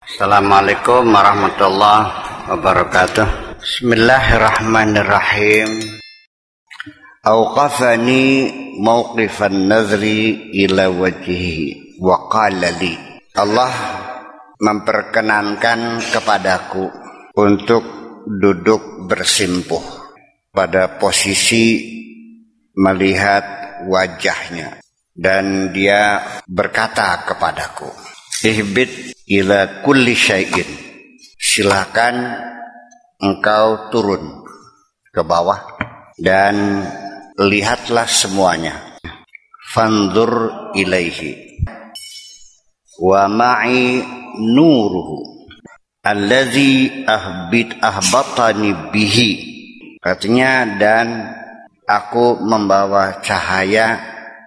Assalamualaikum warahmatullahi wabarakatuh. Bismillahirrahmanirrahim. Auqafani mauqifan nazri ila wajhihi wa qala li. Allah memperkenankan kepadaku untuk duduk bersimpuh pada posisi melihat wajahnya, dan dia berkata kepadaku, ihbit ila kulli syai'in, silakan engkau turun ke bawah dan lihatlah semuanya. Fanzur ilaihi wa ma'i nuruhu allazi ahbatani bihi, katanya, dan aku membawa cahaya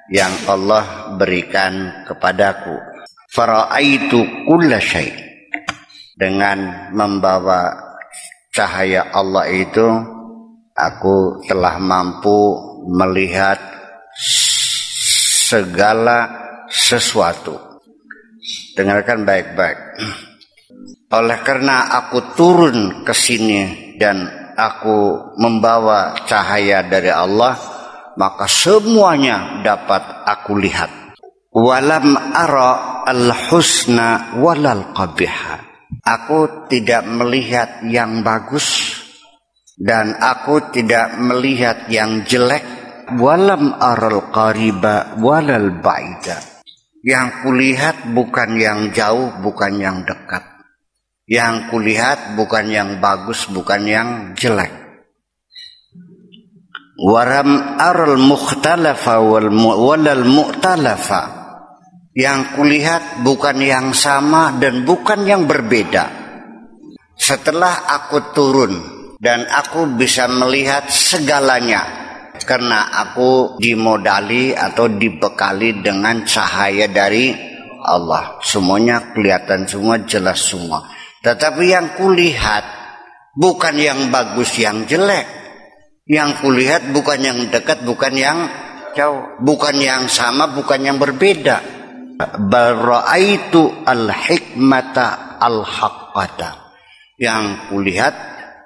yang Allah berikan kepadaku. Fara'aitu kulla syai', dengan membawa cahaya Allah itu aku telah mampu melihat segala sesuatu. Dengarkan baik-baik. Oleh karena aku turun ke sini dan aku membawa cahaya dari Allah, maka semuanya dapat aku lihat. Walam ara al-husna walal qabiha, aku tidak melihat yang bagus dan aku tidak melihat yang jelek. Walam aral qariba walal ba'ida, yang kulihat bukan yang jauh, bukan yang dekat. Yang kulihat bukan yang bagus, bukan yang jelek. Waram aral mukhtalafa walal mu'talafa, yang kulihat bukan yang sama dan bukan yang berbeda. Setelah aku turun dan aku bisa melihat segalanya, karena aku dimodali atau dibekali dengan cahaya dari Allah. Semuanya kelihatan, semua jelas semua. Tetapi yang kulihat bukan yang bagus, yang jelek. Yang kulihat bukan yang dekat, bukan yang jauh, bukan yang sama, bukan yang berbeda. Bara'aitu al-hikmata al-haqqata, yang kulihat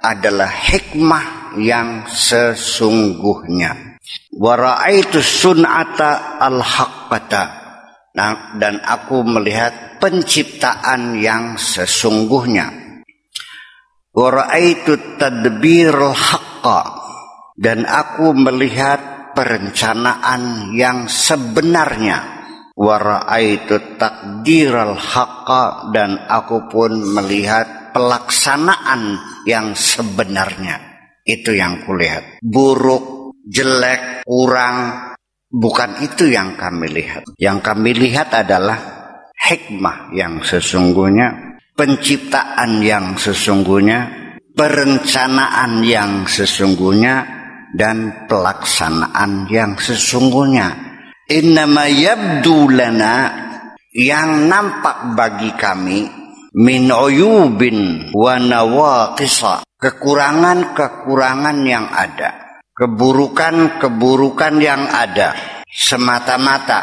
adalah hikmah yang sesungguhnya. Wara'aitu sun'ata al-haqqata, dan aku melihat penciptaan yang sesungguhnya. Wara'aitu tadbir al-haqqa, dan aku melihat perencanaan yang sebenarnya. Wara'aitu takdiral haqqa, dan aku pun melihat pelaksanaan yang sebenarnya. Itu yang kulihat. Buruk, jelek, kurang, bukan itu yang kami lihat. Yang kami lihat adalah hikmah yang sesungguhnya, penciptaan yang sesungguhnya, perencanaan yang sesungguhnya, dan pelaksanaan yang sesungguhnya. Innama yabdu lana, yang nampak bagi kami, min uyubin wa nawaqisa, kekurangan-kekurangan yang ada, keburukan-keburukan yang ada, semata-mata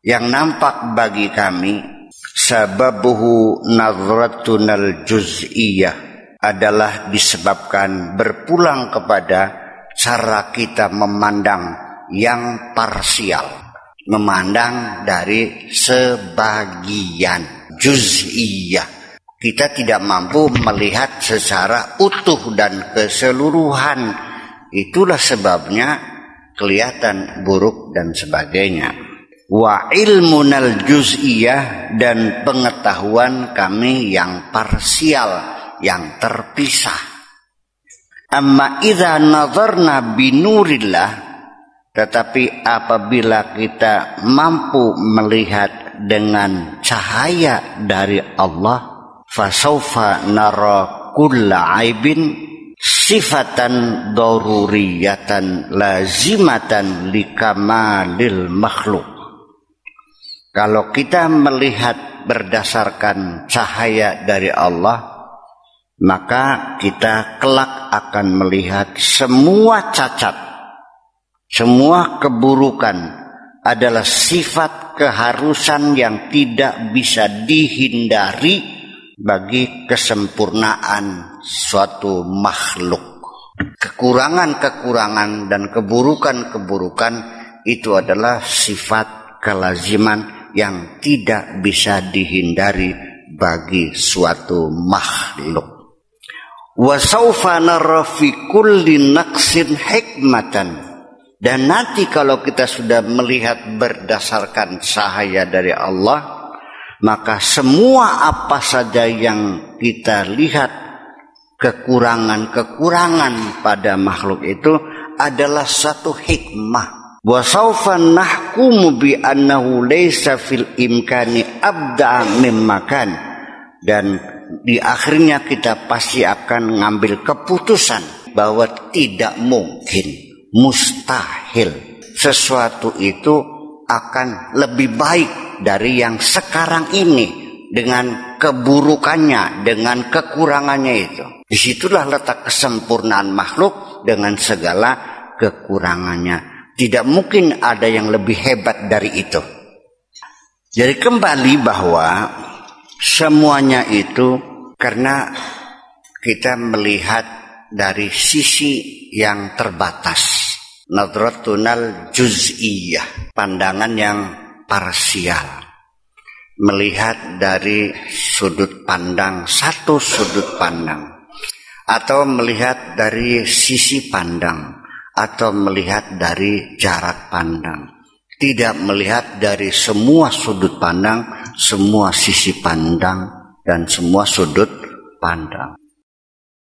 yang nampak bagi kami. Sababuhu nazratunal juz'iyah, adalah disebabkan berpulang kepada cara kita memandang yang parsial, memandang dari sebagian, juz'iyah. Kita tidak mampu melihat secara utuh dan keseluruhan. Itulah sebabnya kelihatan buruk dan sebagainya. Wa ilmunal juz'iyah, dan pengetahuan kami yang parsial, yang terpisah. Amma idza nazarna binurillah, tetapi apabila kita mampu melihat dengan cahaya dari Allah, fasaufa nara kulla aibin sifatan daruriyatan lazimatan likamalil makhluk. Kalau kita melihat berdasarkan cahaya dari Allah, maka kita kelak akan melihat semua cacat, semua keburukan adalah sifat keharusan yang tidak bisa dihindari bagi kesempurnaan suatu makhluk. Kekurangan-kekurangan dan keburukan-keburukan itu adalah sifat kelaziman yang tidak bisa dihindari bagi suatu makhluk. Wa saufa nara fi kulli naqsin hikmatan. Dan nanti kalau kita sudah melihat berdasarkan cahaya dari Allah, maka semua apa saja yang kita lihat kekurangan-kekurangan pada makhluk itu adalah satu hikmah. Wa sawfa nahkumu bi annahu laysa fil imkani abda mimma kan. Dan di akhirnya kita pasti akan ngambil keputusan bahwa tidak mungkin, mustahil sesuatu itu akan lebih baik dari yang sekarang ini dengan keburukannya, dengan kekurangannya itu. Disitulah letak kesempurnaan makhluk dengan segala kekurangannya. Tidak mungkin ada yang lebih hebat dari itu. Jadi kembali bahwa semuanya itu karena kita melihat dari sisi yang terbatas. Nadratunal juz'iyah, pandangan yang parsial. Melihat dari sudut pandang, satu sudut pandang. Atau melihat dari sisi pandang, atau melihat dari jarak pandang. Tidak melihat dari semua sudut pandang, semua sisi pandang, dan semua sudut pandang.